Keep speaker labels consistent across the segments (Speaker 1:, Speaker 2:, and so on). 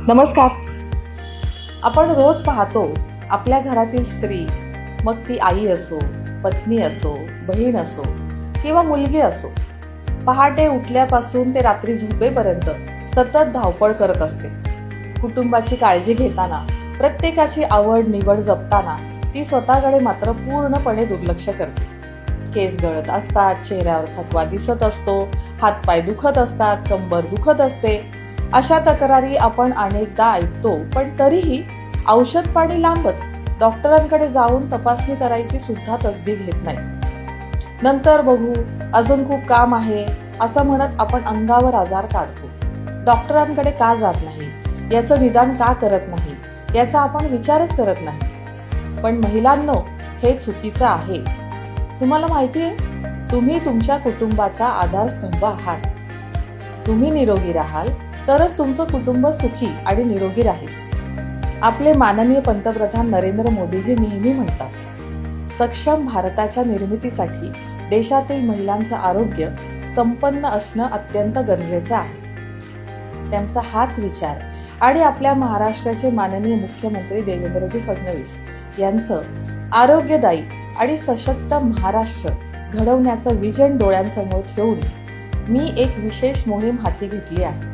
Speaker 1: नमस्कार. आपण रोज पाहतो आपल्या घरातील स्त्री, मग ती आई असो, पत्नी असो, बहीण असो किंवा मुलगी असो, पहाटे उठल्यापासून ते रात्री झोपेपर्यंत सतत धावपळ करत असते. कुटुंबाची काळजी घेताना, प्रत्येकाची आवड निवड जपताना ती स्वतःकडे मात्र पूर्णपणे दुर्लक्ष करते. केस गळत असतात, चेहऱ्यावर थकवा दिसत असतो, हातपाय दुखत असतात, कंबर दुखत असते. अशा तक्रारी आपण अनेकदा ऐकतो, पण तरीही औषध पाणी लांबच, डॉक्टरांकडे जाऊन तपासणी करायची सुद्धा तसदी घेत नाही. नंतर बघू, अजून खूप काम आहे असं म्हणत आपण अंगावर आजार काढतो. डॉक्टरांकडे का जात नाही, याचं निदान का करत नाही, याचा आपण विचारच करत नाही. पण महिलांनो, हे चुकीचं आहे. तुम्हाला माहितीये, तुम्ही तुमच्या कुटुंबाचा आधारस्तंभ आहात. तुम्ही निरोगी राहाल तरच तुमचं कुटुंब सुखी आणि निरोगी राहील. आपले माननीय पंतप्रधान नरेंद्र मोदीजी नेहमी म्हणतात, सक्षम भारताच्या निर्मितीसाठी देशातील महिलांचं आरोग्य संपन्न असणं अत्यंत गरजेचं आहे. त्यांचा हाच विचार आणि आपल्या महाराष्ट्राचे माननीय मुख्यमंत्री देवेंद्रजी फडणवीस यांचं आरोग्यदायी आणि सशक्त महाराष्ट्र घडवण्याचं विजन डोळ्यांसमोर ठेवून मी एक विशेष मोहीम हाती घेतली आहे.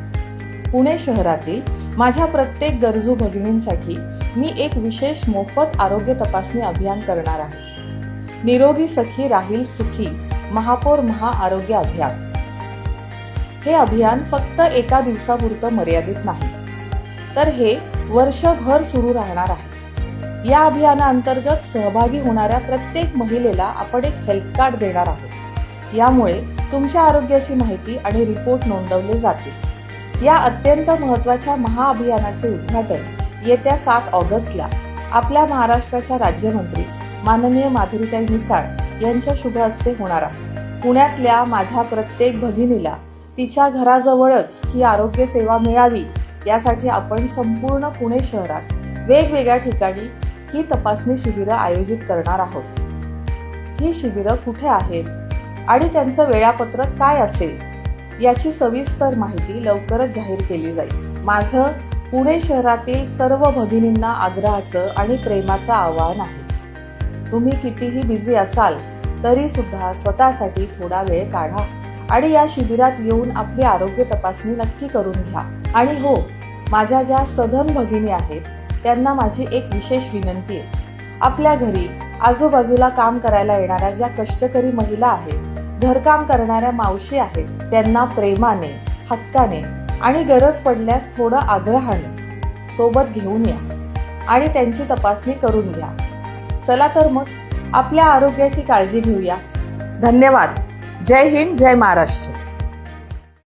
Speaker 1: पुणे शहरातील माझ्या प्रत्येक गरजू भगिनींसाठी मी एक विशेष मोफत आरोग्य तपासणी अभियान करणार आहे. निरोगी सखी राहील सुखी महापौर महाआरोग्य अभियान. हे अभियान फक्त एका दिवसापुरतं मर्यादित नाही, तर हे वर्षभर सुरू राहणार आहे. या अभियानाअंतर्गत सहभागी होणाऱ्या प्रत्येक महिलेला आपण एक हेल्थ कार्ड देणार आहोत. यामुळे तुमच्या आरोग्याची माहिती आणि रिपोर्ट नोंदवले जातील. या अत्यंत महत्त्वाच्या महाअभियानाचे उद्घाटन येत्या 7 ऑगस्टला आपल्या महाराष्ट्राच्या राज्यमंत्री माननीय माधुरीताई मिसाळ यांच्या शुभ हस्ते होणार आहे. पुण्यातल्या माझ्या प्रत्येक भगिनीला तिच्या घराजवळच ही आरोग्य सेवा मिळावी, यासाठी आपण संपूर्ण पुणे शहरात वेगवेगळ्या ठिकाणी ही तपासणी शिबिरं आयोजित करणार आहोत. ही शिबिरं कुठे आहेत आणि त्यांचं वेळापत्रक काय असेल, याची सविस्तर माहिती लवकरच जाहीर केली जाईल. माझं पुणे शहरातील सर्व भगिनींना आग्रहाचं आणि प्रेमाचं आवाहन आहे. तुम्ही कितीही बिझी असाल तरी सुद्धा स्वतःसाठी थोडा वेळ काढा आणि या शिबिरात येऊन आपली आरोग्य तपासणी नक्की करून घ्या. आणि हो, माझ्या ज्या सधन भगिनी आहेत त्यांना माझी एक विशेष विनंती आहे. आपल्या घरी आजूबाजूला काम करायला येणाऱ्या ज्या कष्टकरी महिला आहेत, घरकाम करणाऱ्या मावशी आहेत, त्यांना प्रेमाने, हक्काने आणि गरज पडल्यास थोडं आग्रहाने सोबत घेऊन या आणि त्यांची तपासणी करून घ्या. चला तर मग आपल्या आरोग्याची काळजी घेऊया. धन्यवाद. जय हिंद, जय महाराष्ट्र.